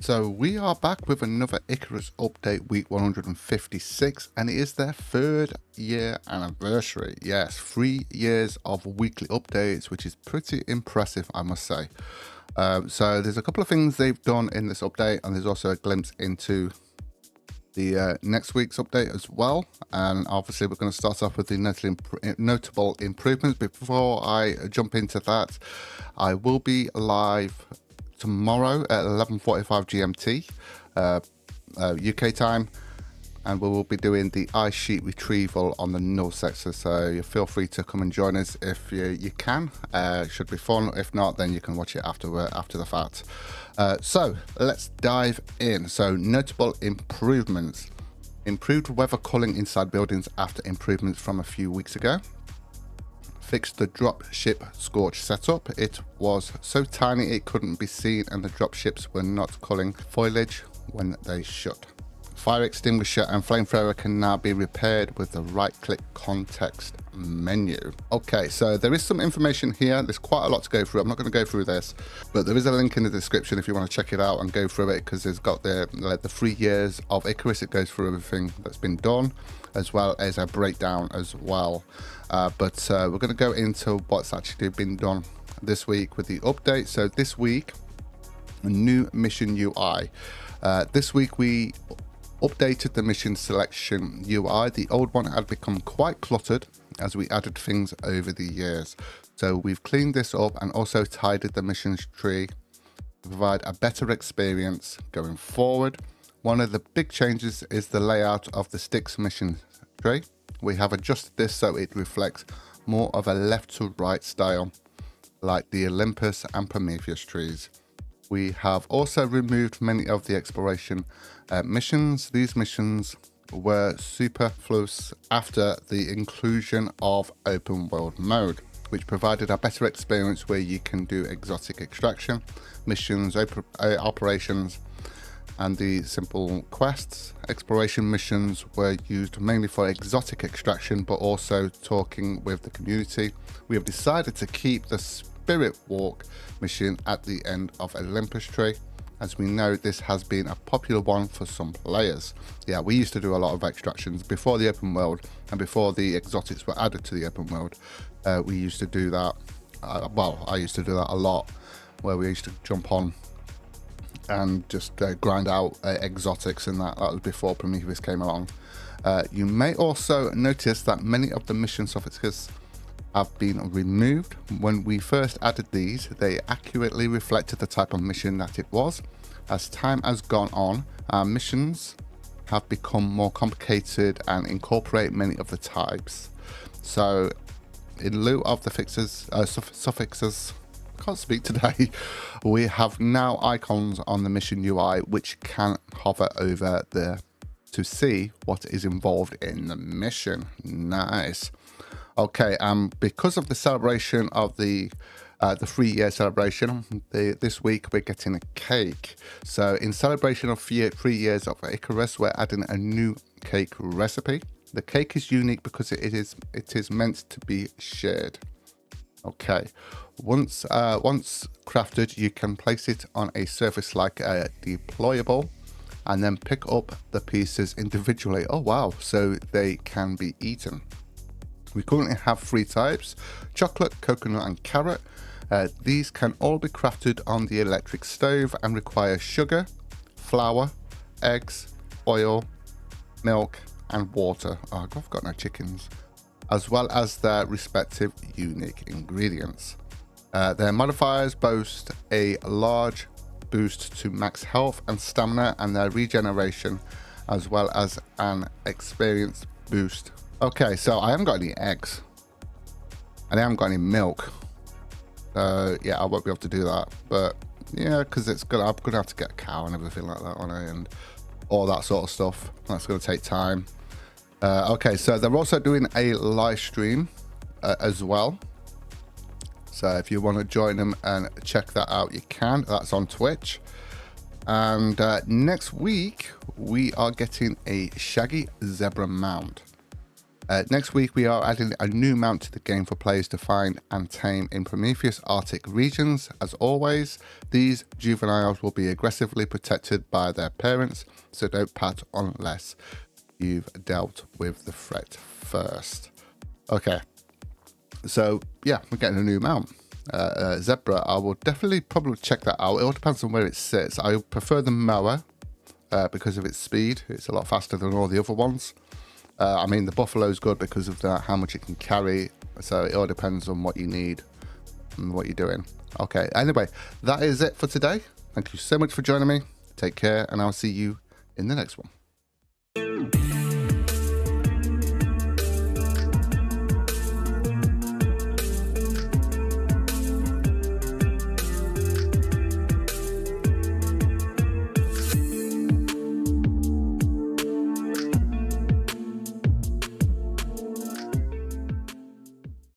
So we are back with another Icarus update, week 156, and it is their 3rd year anniversary. Yes, 3 years of weekly updates, which is pretty impressive, I must say. So there's a couple of things they've done in this update, and there's also a glimpse into the next week's update as well. And obviously we're going to start off with the notable improvements. Before I jump into that, I will be live tomorrow at 11:45 GMT UK time, and we will be doing the ice sheet retrieval on the null sector, so you feel free to come and join us if you can. Should be fun. If not, then you can watch it after the fact. So let's dive in. So notable improvements: improved weather culling inside buildings after improvements from a few weeks ago. Fixed the dropship scorch setup. It was so tiny it couldn't be seen, and the dropships were not culling foliage when they should. Fire extinguisher and flamethrower can now be repaired with the right-click context menu. Okay, so there is some information here. There's quite a lot to go through. I'm not going to go through this, but there is a link in the description if you want to check it out and go through it, because it's got the 3 years of Icarus. It goes through everything that's been done, as well as a breakdown as well. But we're going to go into what's actually been done this week with the update. So this week, a new mission UI. This week we updated the mission selection UI. The old one had become quite cluttered as we added things over the years. So we've cleaned this up and also tidied the missions tree to provide a better experience going forward. One of the big changes is the layout of the Styx mission tree. We have adjusted this so it reflects more of a left to right style, like the Olympus and Prometheus trees. We have also removed many of the exploration missions. These missions were superfluous after the inclusion of open world mode, which provided a better experience where you can do exotic extraction missions, operations, and the simple quests. Exploration missions were used mainly for exotic extraction, but also talking with the community. We have decided to keep the Spirit Walk mission at the end of Olympus tree, as we know this has been a popular one for some players. Yeah, we used to do a lot of extractions before the open world and before the exotics were added to the open world. We used to do that, well, I used to do that a lot, where we used to jump on and just grind out exotics, and that was before Prometheus came along. You may also notice that many of the mission suffixes have been removed. When we first added these, they accurately reflected the type of mission that it was. As time has gone on, our missions have become more complicated and incorporate many of the types. So in lieu of the suffixes, I can't speak today, we have now icons on the mission UI which can hover over there to see what is involved in the mission. Nice. Okay, because of the celebration of the 3-year celebration, this week we're getting a cake. So in celebration of 3 years of Icarus, we're adding a new cake recipe. The cake is unique because it is meant to be shared. Okay, once crafted, you can place it on a surface like a deployable, and then pick up the pieces individually. Oh wow, so they can be eaten. We currently have 3 types: chocolate, coconut, and carrot. These can all be crafted on the electric stove and require sugar, flour, eggs, oil, milk, and water. Oh, I've got no chickens. As well as their respective unique ingredients. Their modifiers boast a large boost to max health and stamina and their regeneration, as well as an experience boost. Okay, so I haven't got any eggs and I haven't got any milk. Yeah, I won't be able to do that. But yeah, because I'm gonna have to get a cow and everything like that on it, and all that sort of stuff. That's gonna take time. Okay, so they're also doing a live stream as well. So if you want to join them and check that out, you can. That's on Twitch. And next week we are getting a shaggy zebra mount. Next week, we are adding a new mount to the game for players to find and tame in Prometheus Arctic regions. As always, these juveniles will be aggressively protected by their parents, so don't pat unless you've dealt with the threat first. Okay, so yeah, we're getting a new mount. Zebra, I will definitely probably check that out. It all depends on where it sits. I prefer the mower because of its speed. It's a lot faster than all the other ones. I mean, the buffalo's good because of that, how much it can carry. So it all depends on what you need and what you're doing. Okay, anyway, that is it for today. Thank you so much for joining me. Take care, and I'll see you in the next one.